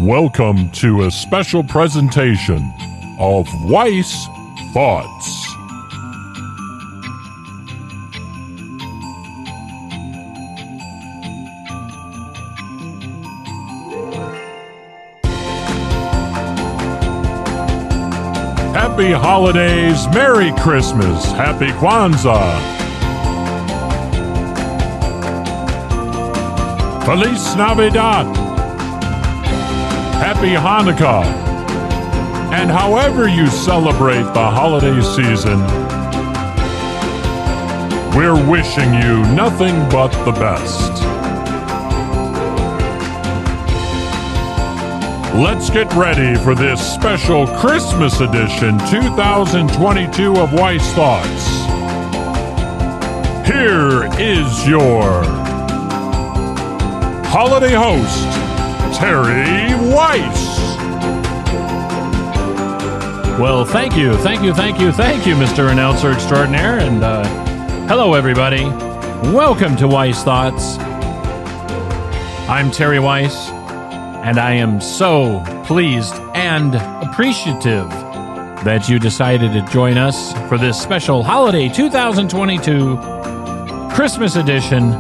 Welcome to a special presentation of Weiss Thoughts. Happy holidays, Merry Christmas, Happy Kwanzaa, Feliz Navidad, Happy Hanukkah, and however you celebrate the holiday season, we're wishing you nothing but the best. Let's get ready for this special Christmas edition 2022 of Weiss Thoughts. Here is your holiday host, Terry Weiss. Well, thank you, Mr. Announcer Extraordinaire, and hello, everybody. Welcome to Weiss Thoughts. I'm Terry Weiss, and I am so pleased and appreciative that you decided to join us for this special holiday 2022 Christmas edition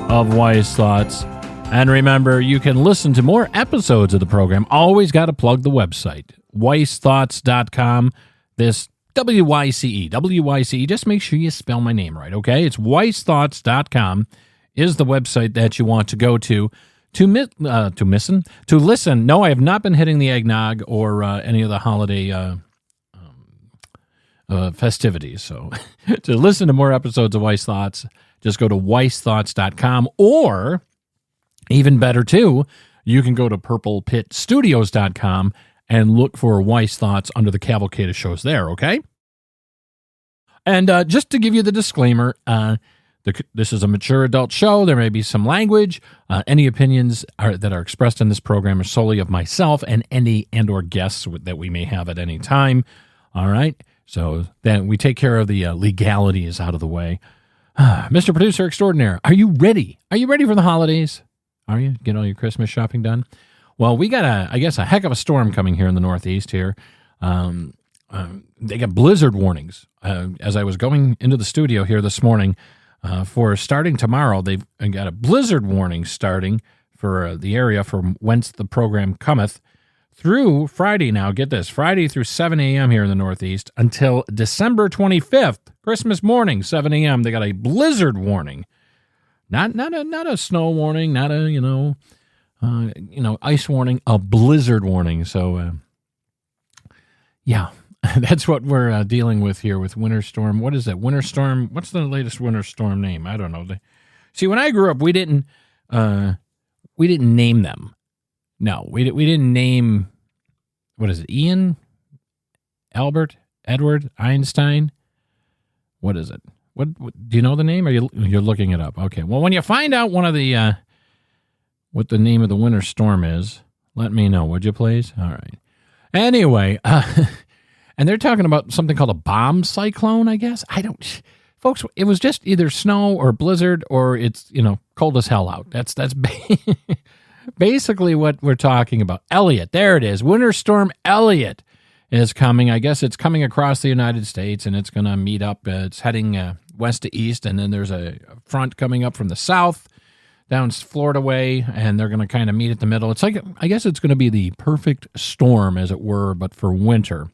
of Weiss Thoughts. And remember, you can listen to more episodes of the program. Always got to plug the website, weissthoughts.com. This W-Y-C-E. Just make sure you spell my name right, okay? It's weissthoughts.com is the website that you want to go to listen. No, I have not been hitting the eggnog or any of the holiday festivities. So to listen to more episodes of Weiss Thoughts, just go to weissthoughts.com, or even better, too, you can go to purplepitstudios.com and look for Weiss Thoughts under the cavalcade of shows there, okay? And just to give you the disclaimer, this is a mature adult show. There may be some language. Any opinions that are expressed in this program are solely of myself and any or guests that we may have at any time, all right? So then we take care of the legalities out of the way. Mr. Producer Extraordinaire, are you ready? Are you ready for the holidays? Are you? Get all your Christmas shopping done? Well, we got a heck of a storm coming here in the Northeast here. They got blizzard warnings. As I was going into the studio here this morning, for starting tomorrow, they've got a blizzard warning starting for the area from whence the program cometh through Friday now. Get this, Friday through 7 a.m. here in the Northeast until December 25th, Christmas morning, 7 a.m. They got a blizzard warning. Not a snow warning, not a, ice warning, a blizzard warning. So, yeah, that's what we're dealing with here with winter storm. What is that? Winter storm. What's the latest winter storm name? I don't know. See, when I grew up, we didn't name them. No, we didn't name, what is it? Ian, Albert, Edward, Einstein. What is it? What do you know the name? Or you're looking it up? Okay. Well, when you find out what the name of the winter storm is, let me know, would you please? All right. Anyway, and they're talking about something called a bomb cyclone, I guess. Folks, it was just either snow or blizzard, or it's, cold as hell out. That's basically what we're talking about. Elliot, there it is. Winter storm Elliot is coming. I guess it's coming across the United States, and it's going to meet up. It's heading west to east, and then there's a front coming up from the south down Florida way, and they're going to kind of meet at the middle. It's like, I guess it's going to be the perfect storm, as it were, but for winter.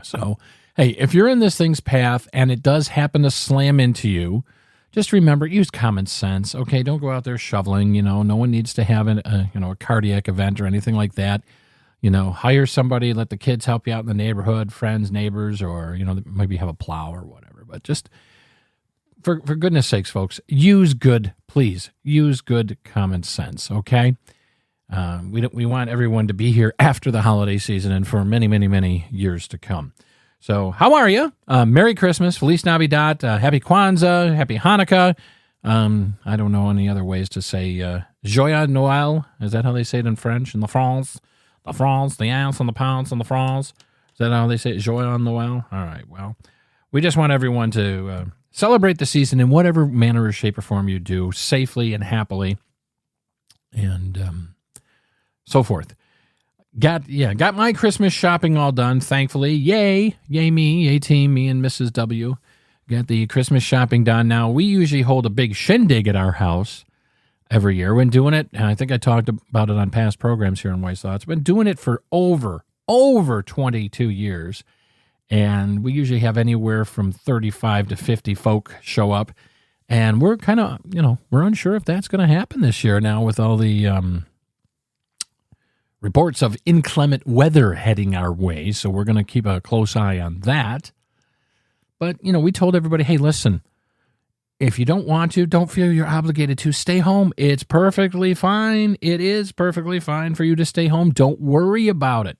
So, hey, if you're in this thing's path and it does happen to slam into you, just remember, use common sense, okay? Don't go out there shoveling, no one needs to have a cardiac event or anything like that. Hire somebody, let the kids help you out in the neighborhood, friends, neighbors, or, maybe have a plow or whatever. But just, for goodness sakes, folks, please use good common sense, okay? We want everyone to be here after the holiday season and for many, many, many years to come. So, how are you? Merry Christmas, Feliz Navidad, Happy Kwanzaa, Happy Hanukkah. I don't know any other ways to say Joyeux Noël. Is that how they say it in French? In the France, the ants and the pounds and the France. Is that how they say it? Joyeux Noël? All right, well, we just want everyone to celebrate the season in whatever manner or shape or form you do, safely and happily, and so forth. got my Christmas shopping all done, thankfully. Yay me, yay team, me and Mrs. W. Got the Christmas shopping done. Now, we usually hold a big shindig at our house every year. When doing it, and I think I talked about it on past programs here on Wise Thoughts, been doing it for over 22 years. And we usually have anywhere from 35 to 50 folk show up. And we're kind of, we're unsure if that's going to happen this year now with all the reports of inclement weather heading our way. So we're going to keep a close eye on that. But, we told everybody, hey, listen, if you don't want to, don't feel you're obligated to, stay home. It's perfectly fine. It is perfectly fine for you to stay home. Don't worry about it.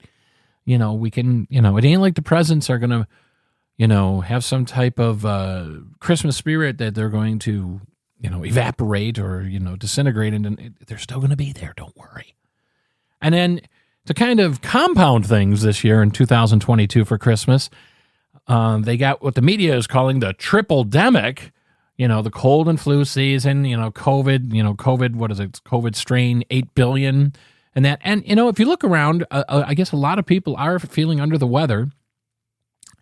We can, it ain't like the presents are going to, have some type of Christmas spirit that they're going to, evaporate or, disintegrate, and they're still going to be there. Don't worry. And then to kind of compound things this year in 2022 for Christmas, they got what the media is calling the triple-demic, the cold and flu season, COVID, what is it? COVID strain 8 billion and that. And, if you look around, I guess a lot of people are feeling under the weather.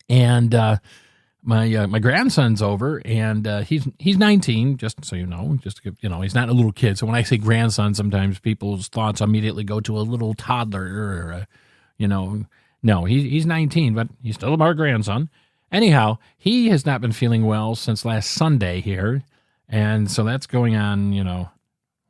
And my grandson's over, and he's 19, just so you know, he's not a little kid. So when I say grandson, sometimes people's thoughts immediately go to a little toddler or, no, he's 19, but he's still our grandson. Anyhow, he has not been feeling well since last Sunday here. And so that's going on,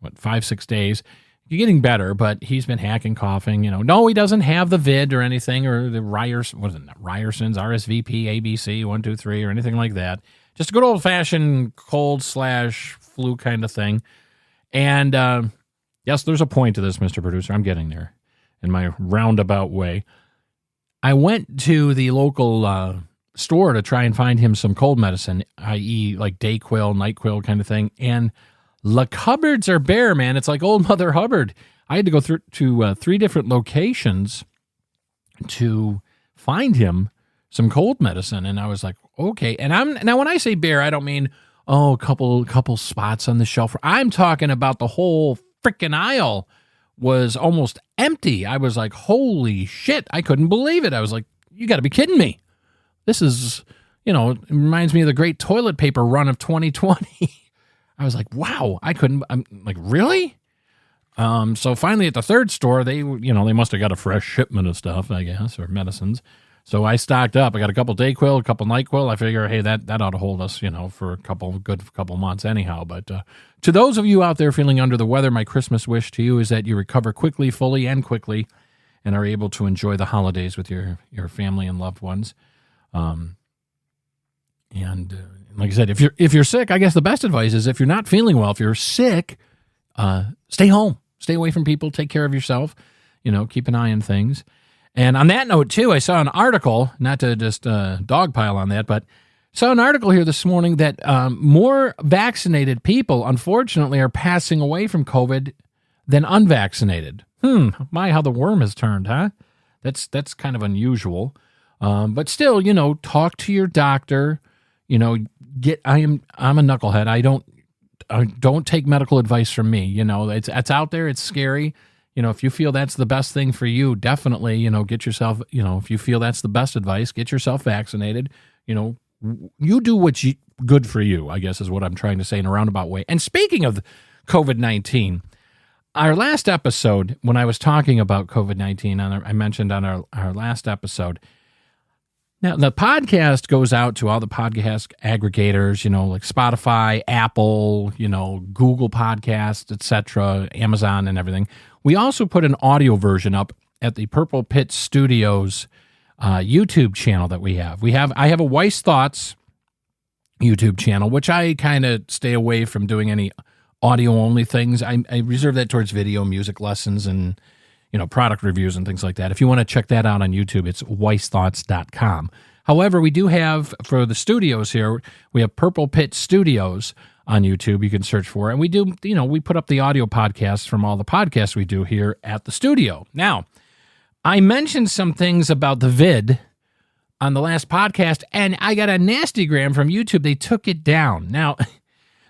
5-6 days. He's getting better, but he's been hacking, coughing, No, he doesn't have the vid or anything, or the Ryerson's, RSVP, ABC, 1, 2, 3, or anything like that. Just a good old-fashioned cold/flu kind of thing. And, yes, there's a point to this, Mr. Producer. I'm getting there in my roundabout way. I went to the local store to try and find him some cold medicine, i.e. like Dayquil, NyQuil kind of thing, and the cupboards are bare, man. It's like old Mother Hubbard. I had to go through to 3 different locations to find him some cold medicine, and I was like, okay. And now when I say bare, I don't mean a couple spots on the shelf. I'm talking about the whole freaking aisle was almost empty. I was like, holy shit! I couldn't believe it. I was like, you got to be kidding me. This is, it reminds me of the great toilet paper run of 2020. I was like, wow, I'm like, really? So finally at the third store, they must have got a fresh shipment of stuff, I guess, or medicines. So I stocked up. I got a couple Dayquil, a couple NyQuil. I figure, hey, that ought to hold us, for a couple months anyhow. But to those of you out there feeling under the weather, my Christmas wish to you is that you recover quickly, fully, and quickly, and are able to enjoy the holidays with your family and loved ones. Like I said, if you're sick, I guess the best advice is if you're not feeling well, if you're sick, stay home, stay away from people, take care of yourself, keep an eye on things. And on that note too, I saw an article, not to just dogpile on that, but saw an article here this morning that more vaccinated people, unfortunately, are passing away from COVID than unvaccinated. My, how the worm has turned, huh? That's kind of unusual. But still, talk to your doctor. I'm a knucklehead. I don't take medical advice from me. It's out there. It's scary. If you feel that's the best thing for you, definitely, get yourself, if you feel that's the best advice, get yourself vaccinated. You do what's good for you, I guess is what I'm trying to say in a roundabout way. And speaking of COVID-19, our last episode, when I was talking about COVID-19, I mentioned on our last episode, now, the podcast goes out to all the podcast aggregators, like Spotify, Apple, Google Podcasts, etc., Amazon and everything. We also put an audio version up at the Purple Pit Studios YouTube channel that we have. I have a Weiss Thoughts YouTube channel, which I kind of stay away from doing any audio-only things. I reserve that towards video, music lessons, and product reviews and things like that. If you want to check that out on YouTube, it's weissthoughts.com. However, we do have, for the studios here, we have Purple Pit Studios on YouTube you can search for. And we do, we put up the audio podcasts from all the podcasts we do here at the studio. Now, I mentioned some things about the vid on the last podcast, and I got a nastygram from YouTube. They took it down. Now,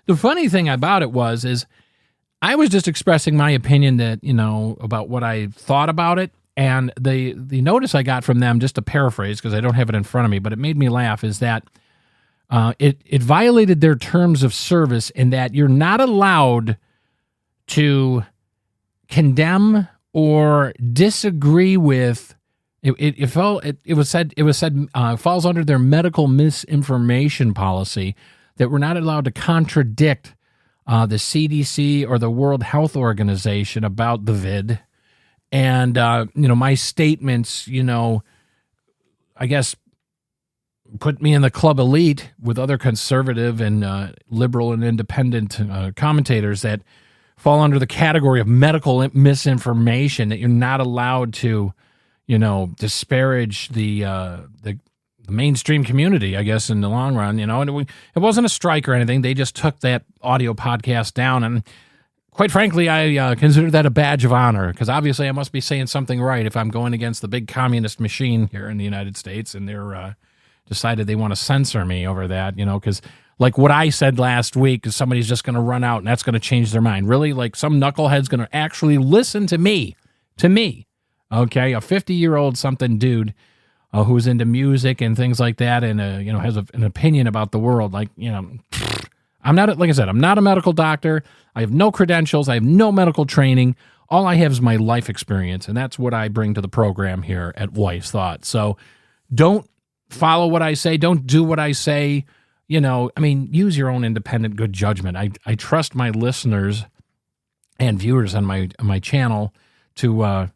the funny thing about it is I was just expressing my opinion that, about what I thought about it. And the notice I got from them, just to paraphrase, because I don't have it in front of me, but it made me laugh, is that it violated their terms of service in that you're not allowed to condemn or disagree with. It was said falls under their medical misinformation policy that we're not allowed to contradict the CDC or the World Health Organization about the vid. And, my statements, I guess, put me in the club elite with other conservative and liberal and independent commentators that fall under the category of medical misinformation, that you're not allowed to, disparage the mainstream community, I guess, in the long run, and it wasn't a strike or anything. They just took that audio podcast down, and quite frankly, I consider that a badge of honor, because obviously I must be saying something right if I'm going against the big communist machine here in the United States, and they're decided they want to censor me over that, because like what I said last week is somebody's just going to run out and that's going to change their mind. Really? Like some knucklehead's going to actually listen to me, okay? A 50-year-old something dude who's into music and things like that and, has an opinion about the world. Like, I'm not, like I said, I'm not a medical doctor. I have no credentials. I have no medical training. All I have is my life experience, and that's what I bring to the program here at Weiss Thoughts. So don't follow what I say. Don't do what I say. Use your own independent good judgment. I trust my listeners and viewers on my channel to,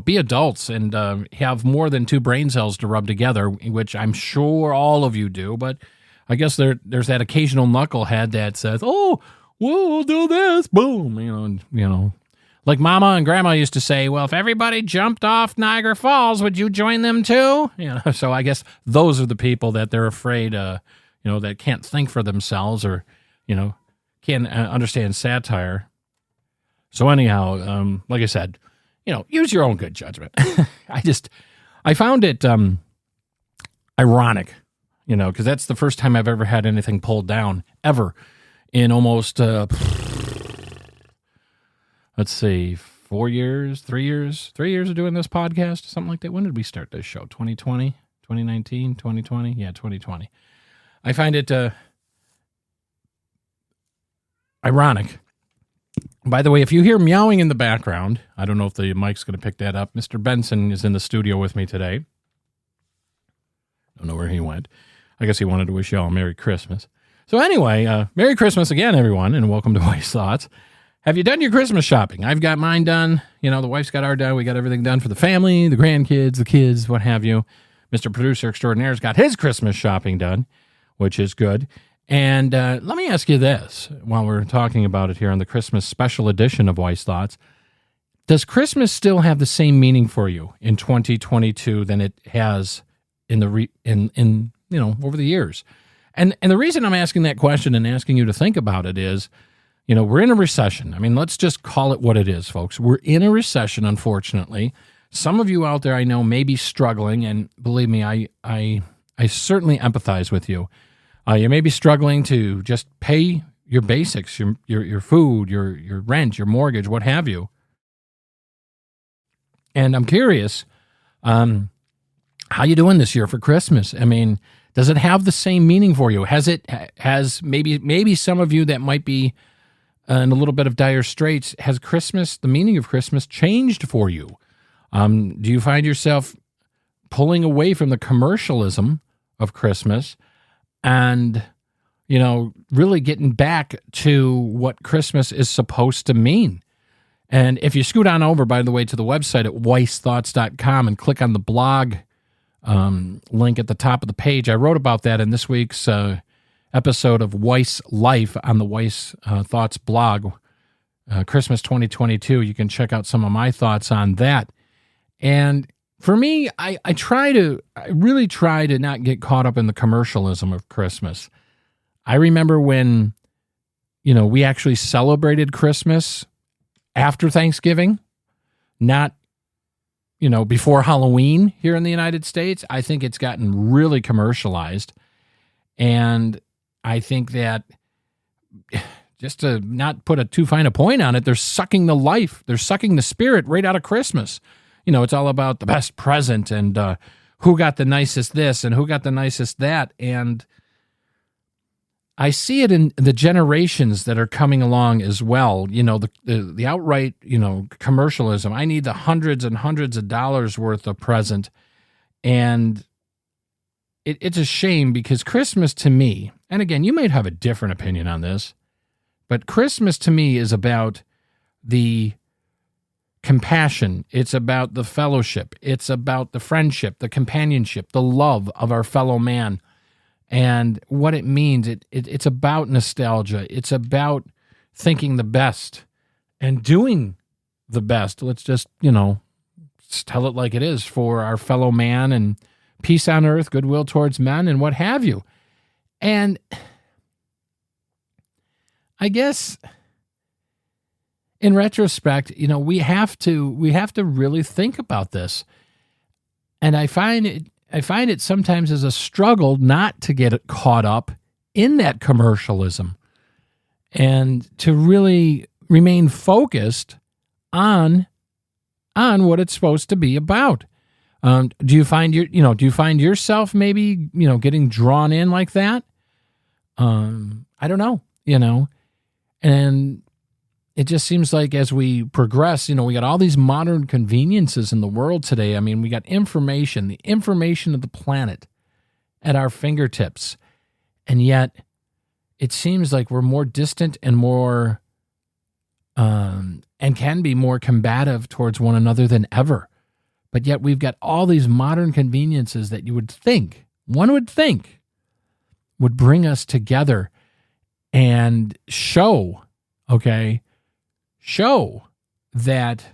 be adults and have more than two brain cells to rub together, which I'm sure all of you do. But I guess there's that occasional knucklehead that says, "Oh, we'll do this." Boom, like Mama and Grandma used to say, "Well, if everybody jumped off Niagara Falls, would you join them too?" So I guess those are the people that they're afraid, that can't think for themselves or, can't understand satire. So anyhow, like I said, use your own good judgment. I found it ironic, because that's the first time I've ever had anything pulled down, ever, in almost, let's see, 4 years, 3 years of doing this podcast, something like that. When did we start this show? 2020, 2019, 2020? Yeah, 2020. I find it ironic. By the way, if you hear meowing in the background, I don't know if the mic's going to pick that up. Mr. Benson is in the studio with me today. Don't know where he went. I guess he wanted to wish you all a Merry Christmas. So anyway, Merry Christmas again, everyone, and welcome to Weiss Thoughts. Have you done your Christmas shopping? I've got mine done. The wife's got ours done. We got everything done for the family, the grandkids, the kids, what have you. Mr. Producer Extraordinaire's got his Christmas shopping done, which is good. And let me ask you this, while we're talking about it here on the Christmas special edition of Weiss Thoughts. Does Christmas still have the same meaning for you in 2022 than it has in over the years? And the reason I'm asking that question and asking you to think about it is, we're in a recession. Let's just call it what it is, folks. We're in a recession, unfortunately. Some of you out there I know may be struggling, and believe me, I certainly empathize with you. You may be struggling to just pay your basics, your food, your rent, your mortgage, what have you. And I'm curious, how you doing this year for Christmas? Does it have the same meaning for you? Has maybe some of you that might be in a little bit of dire straits, has the meaning of Christmas changed for you? Do you find yourself pulling away from the commercialism of Christmas and, really getting back to what Christmas is supposed to mean? And if you scoot on over, by the way, to the website at weissthoughts.com and click on the blog link at the top of the page, I wrote about that in this week's episode of Weiss Life on the Weiss Thoughts blog, Christmas 2022. You can check out some of my thoughts on that. And for me, I really try to not get caught up in the commercialism of Christmas. I remember when, we actually celebrated Christmas after Thanksgiving, not, before Halloween here in the United States. I think it's gotten really commercialized. And I think that, just to not put too fine a point on it, they're sucking the life, they're sucking the spirit right out of Christmas. it's all about the best present and who got the nicest this and who got the nicest that. And I see it in the generations that are coming along as well. The outright, commercialism. I need the hundreds and hundreds of dollars worth of present. And it's a shame because Christmas to me, and again, you might have a different opinion on this, but Christmas to me is about the compassion. It's about the fellowship. It's about the friendship, the companionship, the love of our fellow man. And what it means, it's about nostalgia. It's about thinking the best and doing the best. Let's just, tell it like it is for our fellow man and peace on earth, goodwill towards men, and what have you. And I guess in retrospect, we have to really think about this. And I find it sometimes as a struggle not to get caught up in that commercialism and to really remain focused on what it's supposed to be about. Do you find yourself maybe, getting drawn in like that? I don't know, and it just seems like as we progress, we got all these modern conveniences in the world today. I mean, we got the information of the planet at our fingertips. And yet it seems like we're more distant and more, and can be more combative towards one another than ever. But yet we've got all these modern conveniences that one would think would bring us together and show that,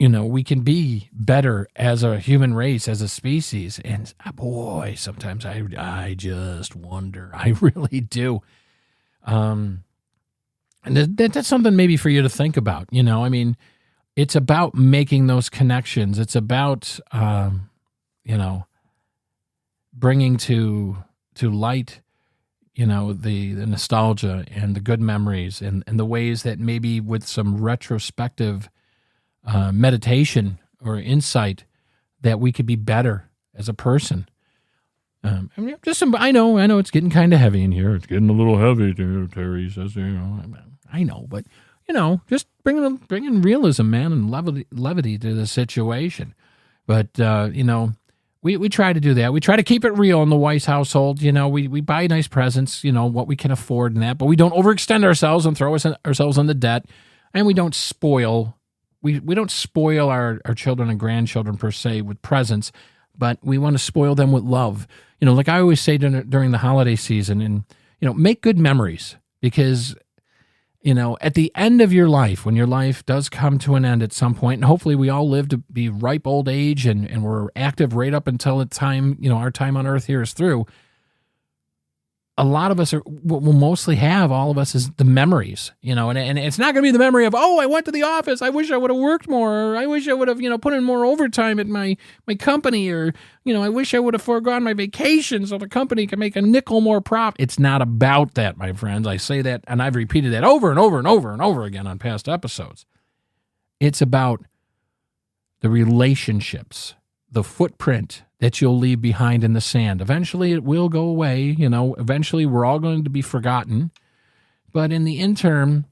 we can be better as a human race, as a species. And boy, sometimes I just wonder. I really do. And that's something maybe for you to think about. It's about making those connections. It's about, bringing to light, the nostalgia and the good memories and the ways that maybe with some retrospective meditation or insight that we could be better as a person. I know it's getting kind of heavy in here. It's getting a little heavy, Terry says, I know, but just bringing realism, man, and levity to the situation. But, we try to do that. We try to keep it real in the Weiss household. We buy nice presents, what we can afford and that, but we don't overextend ourselves and throw ourselves in the debt. And we don't spoil, we don't spoil our children and grandchildren per se with presents, but we want to spoil them with love. Like I always say during the holiday season, and, make good memories because, at the end of your life, when your life does come to an end at some point, and hopefully we all live to be ripe old age and we're active right up until the time, our time on earth here is through, a lot of us what we'll mostly have, all of us, is the memories, and it's not going to be the memory of, I went to the office, I wish I would have worked more, or I wish I would have, put in more overtime at my company, or, I wish I would have foregone my vacation so the company can make a nickel more profit. It's not about that, my friends. I say that, and I've repeated that over and over and over and over again on past episodes. It's about the relationships, the footprint that you'll leave behind in the sand. Eventually it will go away. Eventually we're all going to be forgotten. But in the interim,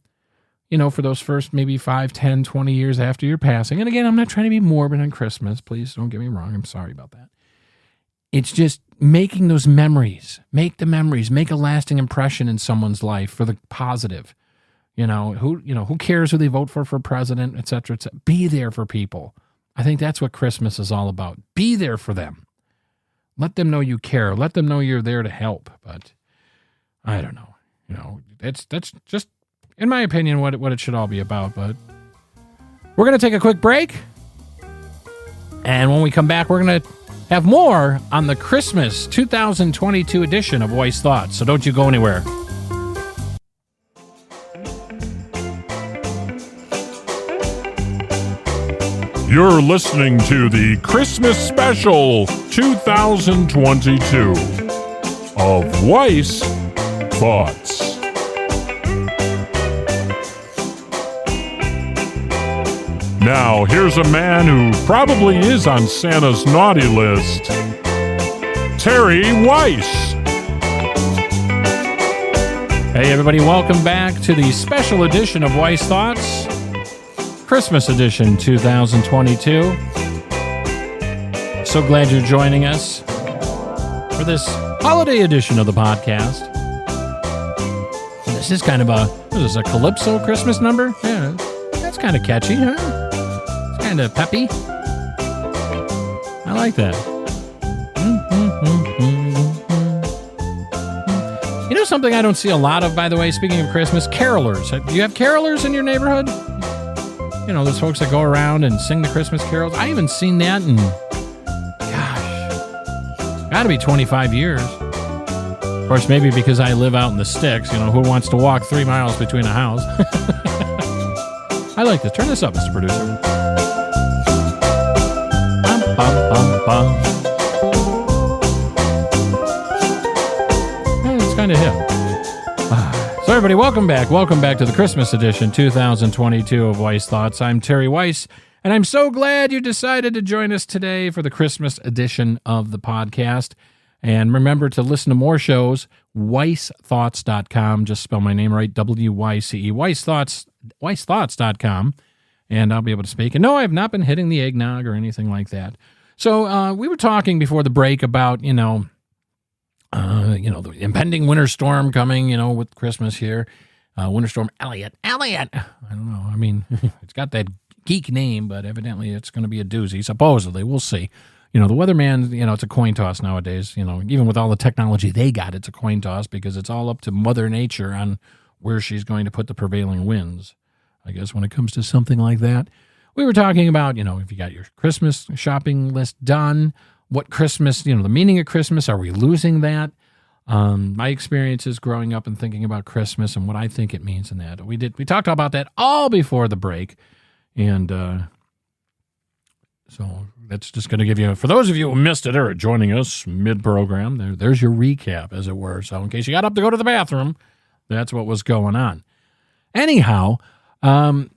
for those first maybe 5, 10, 20 years after your passing, and again, I'm not trying to be morbid on Christmas. Please don't get me wrong. I'm sorry about that. It's just making those memories, make a lasting impression in someone's life for the positive. Who cares who they vote for president, et cetera, et cetera. Be there for people. I think that's what Christmas is all about. Be there for them. Let them know you care. Let them know you're there to help. But I don't know. That's just, in my opinion, what it should all be about. But we're going to take a quick break. And when we come back, we're going to have more on the Christmas 2022 edition of Weiss Thoughts. So don't you go anywhere. You're listening to the Christmas Special 2022 of Weiss Thoughts. Now, here's a man who probably is on Santa's naughty list. Terry Weiss. Hey, everybody, welcome back to the special edition of Weiss Thoughts, Christmas edition 2022. So glad you're joining us for this holiday edition of the podcast. This is kind of a Calypso Christmas number? Yeah, that's kind of catchy, huh? It's kind of peppy. I like that. You know something I don't see a lot of, by the way, speaking of Christmas? Carolers. Do you have carolers in your neighborhood? You know, those folks that go around and sing the Christmas carols. I haven't seen that in, gotta be 25 years. Of course, maybe because I live out in the sticks, you know, who wants to walk 3 miles between a house? I like this. Turn this up, Mr. Producer. Bum, bum, bum, bum. It's kind of hip. So everybody, welcome back. Welcome back to the Christmas edition 2022 of Weiss Thoughts. I'm Terry Weiss, and I'm so glad you decided to join us today for the Christmas edition of the podcast. And remember to listen to more shows, weissthoughts.com. Just spell my name right, W-Y-C-E, weissthoughts.com, and I'll be able to speak. And no, I have not been hitting the eggnog or anything like that. So we were talking before the break about, the impending winter storm coming, with Christmas here. Winter Storm Elliott. I don't know. I mean, it's got that geek name, but evidently it's going to be a doozy, supposedly. We'll see. The weatherman, it's a coin toss nowadays. Even with all the technology they got, it's a coin toss because it's all up to Mother Nature on where she's going to put the prevailing winds, I guess, when it comes to something like that. We were talking about, if you got your Christmas shopping list done, what Christmas, the meaning of Christmas, are we losing that? My experiences growing up and thinking about Christmas and what I think it means in that. We talked about that all before the break. And so that's just going to give you, for those of you who missed it or are joining us mid-program, there's your recap, as it were. So in case you got up to go to the bathroom, that's what was going on. Anyhow,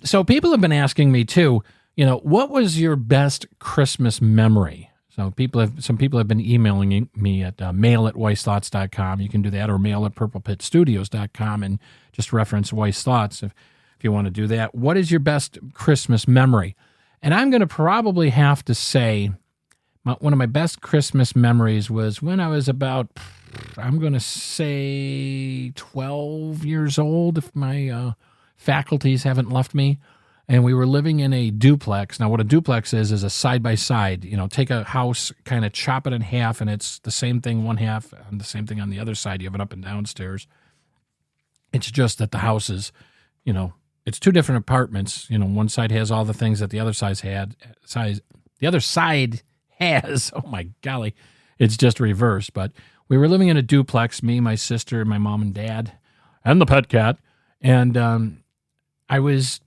so people have been asking me too, what was your best Christmas memory? So some people have been emailing me at mail@weissthoughts.com. You can do that, or mail@purplepitstudios.com and just reference Weiss Thoughts if you want to do that. What is your best Christmas memory? And I'm going to probably have to say one of my best Christmas memories was when I was about, I'm going to say 12 years old, if my faculties haven't left me. And we were living in a duplex. Now, what a duplex is a side-by-side. Take a house, kind of chop it in half, and it's the same thing one half and the same thing on the other side. You have it up and downstairs. It's just that the house is, it's two different apartments. One side has all the things that the other side has. Oh, my golly. It's just reversed. But we were living in a duplex, me, my sister, my mom and dad, and the pet cat. And I was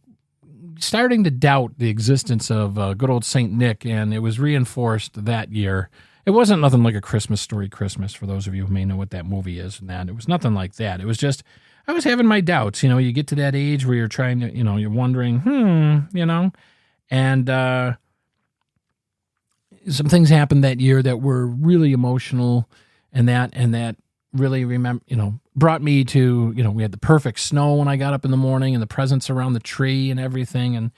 starting to doubt the existence of good old St. Nick, and it was reinforced that year. It wasn't nothing like A Christmas Story Christmas, for those of you who may know what that movie is, and that. It was nothing like that. It was just, I was having my doubts. You get to that age where you're trying to, you're wondering, and some things happened that year that were really emotional, and that really brought me to, we had the perfect snow when I got up in the morning and the presents around the tree and everything. And,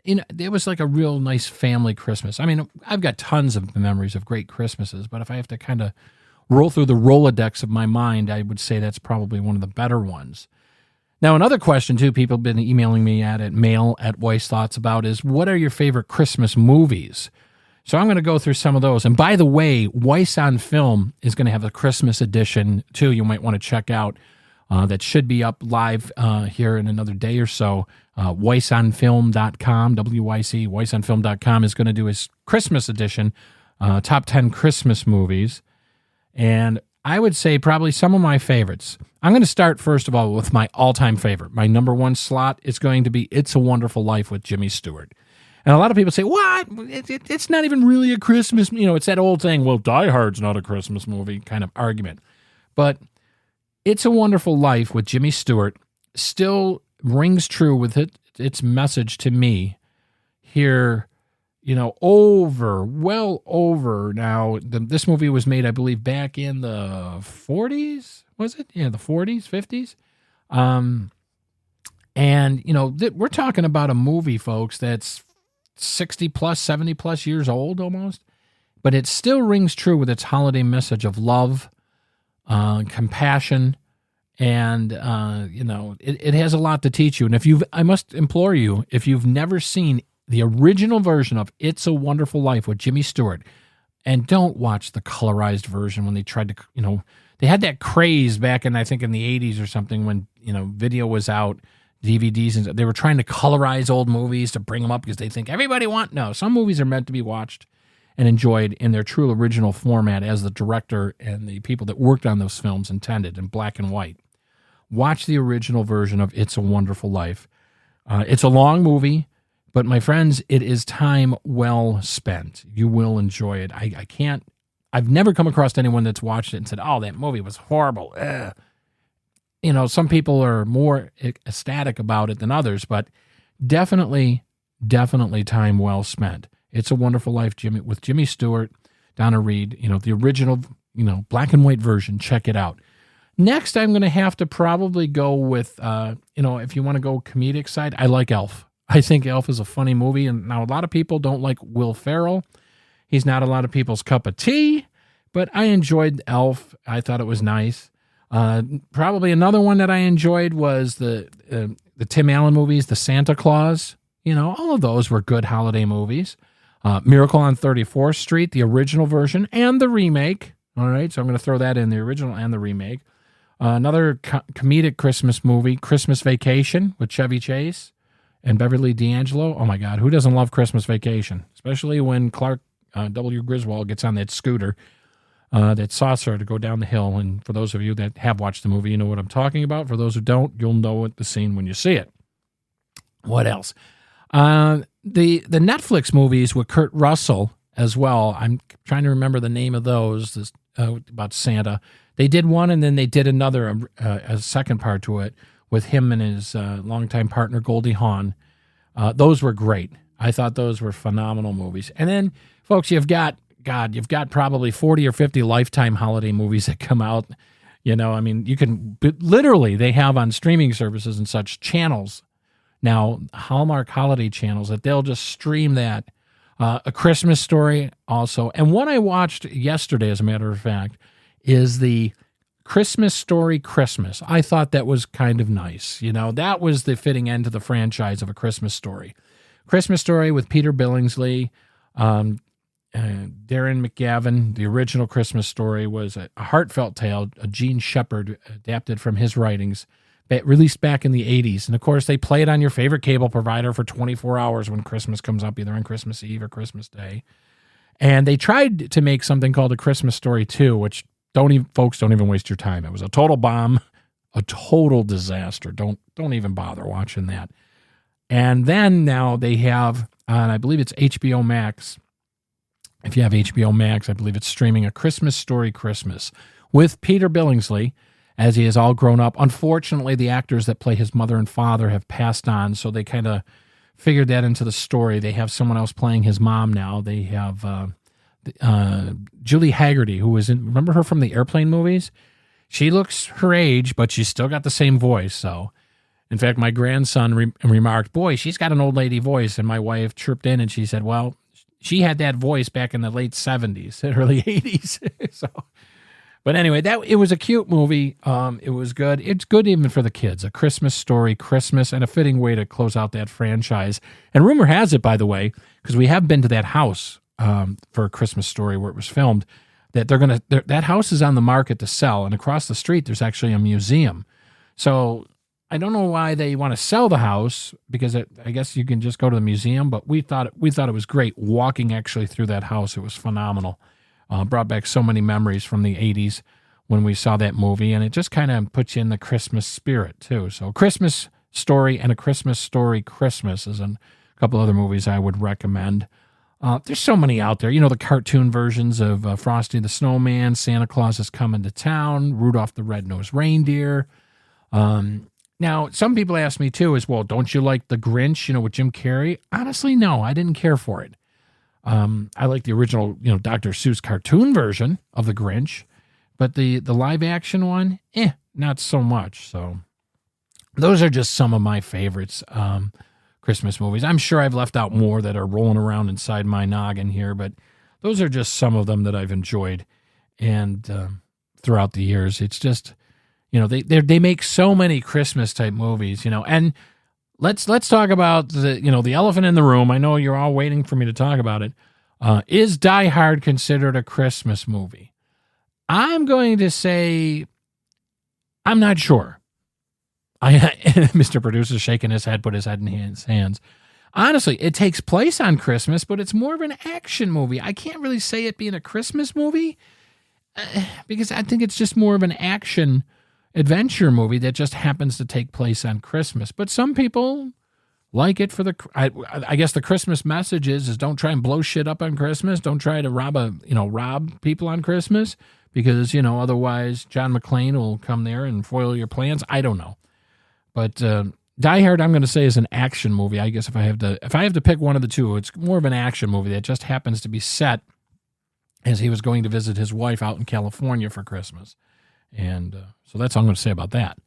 it was like a real nice family Christmas. I mean, I've got tons of memories of great Christmases, but if I have to kind of roll through the Rolodex of my mind, I would say that's probably one of the better ones. Now, another question, too, people have been emailing me at mail@weissthoughts about is, what are your favorite Christmas movies? So I'm going to go through some of those. And by the way, Weiss on Film is going to have a Christmas edition, too, you might want to check out. That should be up live here in another day or so. weissonfilm.com, W-Y-C, weissonfilm.com is going to do his Christmas edition, top 10 Christmas movies. And I would say probably some of my favorites. I'm going to start, first of all, with my all-time favorite. My number one slot is going to be It's a Wonderful Life with Jimmy Stewart. And a lot of people say, what? It's not even really a Christmas, it's that old thing, well, Die Hard's not a Christmas movie kind of argument. But It's a Wonderful Life with Jimmy Stewart still rings true with its message to me. here, well over now. This movie was made, I believe, back in the 40s, was it? Yeah, the 40s, 50s. And, we're talking about a movie, folks, that's 60 plus, 70 plus years old almost, but it still rings true with its holiday message of love, compassion, and, it has a lot to teach you. And I must implore you, if you've never seen the original version of It's a Wonderful Life with Jimmy Stewart, and don't watch the colorized version when they tried to, they had that craze back in, I think, in the 80s or something when, video was out, DVDs, and they were trying to colorize old movies to bring them up because they think no, some movies are meant to be watched and enjoyed in their true original format as the director and the people that worked on those films intended, in black and white. Watch the original version of It's a Wonderful Life. It's a long movie, but my friends, it is time well spent. You will enjoy it. I've never come across anyone that's watched it and said, oh, that movie was horrible. Ugh. Some people are more ecstatic about it than others, but definitely time well spent. It's a Wonderful Life, with Jimmy Stewart, Donna Reed, the original, black and white version. Check it out. Next, I'm going to have to probably go with, if you want to go comedic side, I like Elf. I think Elf is a funny movie, and now a lot of people don't like Will Ferrell. He's not a lot of people's cup of tea, but I enjoyed Elf. I thought it was nice. Probably another one that I enjoyed was the Tim Allen movies, the Santa Claus. All of those were good holiday movies. Miracle on 34th Street, the original version and the remake. All right, so I'm going to throw that in, the original and the remake. Another comedic Christmas movie, Christmas Vacation with Chevy Chase and Beverly D'Angelo. Oh my God, who doesn't love Christmas Vacation? Especially when Clark W. Griswold gets on that scooter, that saucer to go down the hill. And for those of you that have watched the movie, you know what I'm talking about. For those who don't, you'll know the scene when you see it. What else? The Netflix movies with Kurt Russell as well. I'm trying to remember the name of those about Santa. They did one, and then they did another, a second part to it with him and his longtime partner Goldie Hawn. Those were great. I thought those were phenomenal movies. And then, folks, you've got probably 40 or 50 Lifetime holiday movies that come out. You can literally, they have on streaming services and such channels now, Hallmark holiday channels, that they'll just stream that. A Christmas Story also. And what I watched yesterday, as a matter of fact, is the Christmas Story Christmas. I thought that was kind of nice. That was the fitting end to the franchise of A Christmas Story. Christmas Story with Peter Billingsley, Darren McGavin. The original Christmas Story was a heartfelt tale, a Gene Shepard adapted from his writings, released back in the 80s. And, of course, they play it on your favorite cable provider for 24 hours when Christmas comes up, either on Christmas Eve or Christmas Day. And they tried to make something called A Christmas Story 2, which don't even waste your time. It was a total bomb, a total disaster. Don't even bother watching that. And then now they have, on I believe it's HBO Max. If you have HBO Max, I believe it's streaming A Christmas Story Christmas with Peter Billingsley, as he has all grown up. Unfortunately, the actors that play his mother and father have passed on, so they kind of figured that into the story. They have someone else playing his mom now. They have Julie Haggerty, who was in, remember her from the Airplane movies? She looks her age, but she's still got the same voice. So, in fact, my grandson remarked, boy, she's got an old lady voice. And my wife chirped in and she said, well, she had that voice back in the late 70s, early 80s. So, but anyway, it was a cute movie. It was good. It's good even for the kids. A Christmas Story, Christmas, and a fitting way to close out that franchise. And rumor has it, by the way, because we have been to that house for A Christmas Story where it was filmed, that that house is on the market to sell. And across the street, there's actually a museum. So I don't know why they want to sell the house, because I guess you can just go to the museum. But we thought it was great walking actually through that house. It was phenomenal. Brought back so many memories from the 80s when we saw that movie, and it just kind of puts you in the Christmas spirit too. So Christmas Story and A Christmas Story Christmas is a couple other movies I would recommend. There's so many out there. The cartoon versions of Frosty the Snowman, Santa Claus is Coming to Town, Rudolph the Red-Nosed Reindeer. Now, some people ask me too, as well, don't you like The Grinch, with Jim Carrey? Honestly, no, I didn't care for it. I like the original, Dr. Seuss cartoon version of The Grinch, but the live action one, not so much. So those are just some of my favorites, Christmas movies. I'm sure I've left out more that are rolling around inside my noggin here, but those are just some of them that I've enjoyed. And throughout the years, it's just, they make so many Christmas type movies, and let's talk about the elephant in the room. I know you're all waiting for me to talk about it. Is Die Hard considered a Christmas movie? I'm going to say I'm not sure. Mr. Producer's shaking his head, put his head in his hands. Honestly, it takes place on Christmas, but it's more of an action movie. I can't really say it being a Christmas movie because I think it's just more of an action adventure movie that just happens to take place on Christmas. But some people like it for I guess the Christmas message is don't try and blow shit up on Christmas. Don't try to rob people on Christmas because, otherwise John McClane will come there and foil your plans. I don't know. But Die Hard, I'm going to say, is an action movie. I guess if I have to pick one of the two, it's more of an action movie that just happens to be set as he was going to visit his wife out in California for Christmas. And so that's all I'm going to say about that.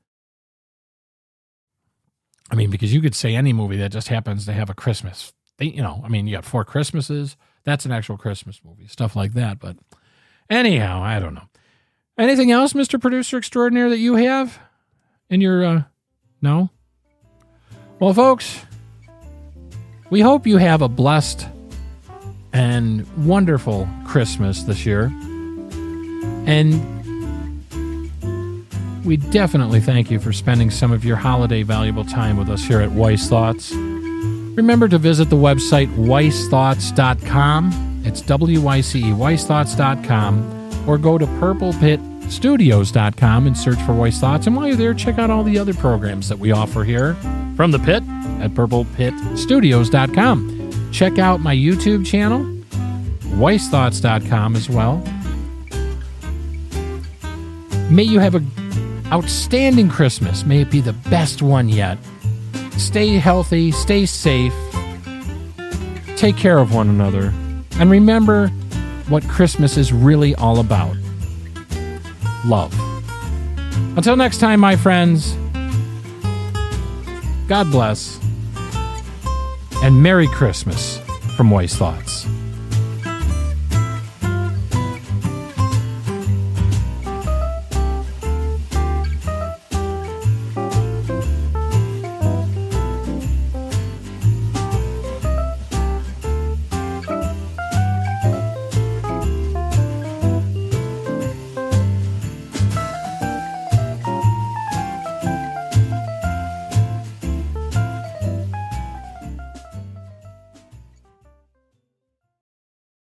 I mean, because you could say any movie that just happens to have a Christmas. You got Four Christmases. That's an actual Christmas movie. Stuff like that. But anyhow, I don't know. Anything else, Mr. Producer Extraordinaire, that you have in your... No? Well, folks, we hope you have a blessed and wonderful Christmas this year. And we definitely thank you for spending some of your holiday valuable time with us here at Weiss Thoughts. Remember to visit the website weissthoughts.com. It's WYCE, weissthoughts.com. Or go to purplepitstudios.com and search for Weiss Thoughts. And while you're there, check out all the other programs that we offer here from the pit at purplepitstudios.com. Check out my YouTube channel, weissthoughts.com as well. May you have an outstanding Christmas. May it be the best one yet. Stay healthy, stay safe, take care of one another, and remember what Christmas is really all about. Love. Until next time, my friends, God bless, and Merry Christmas from Weiss Thoughts.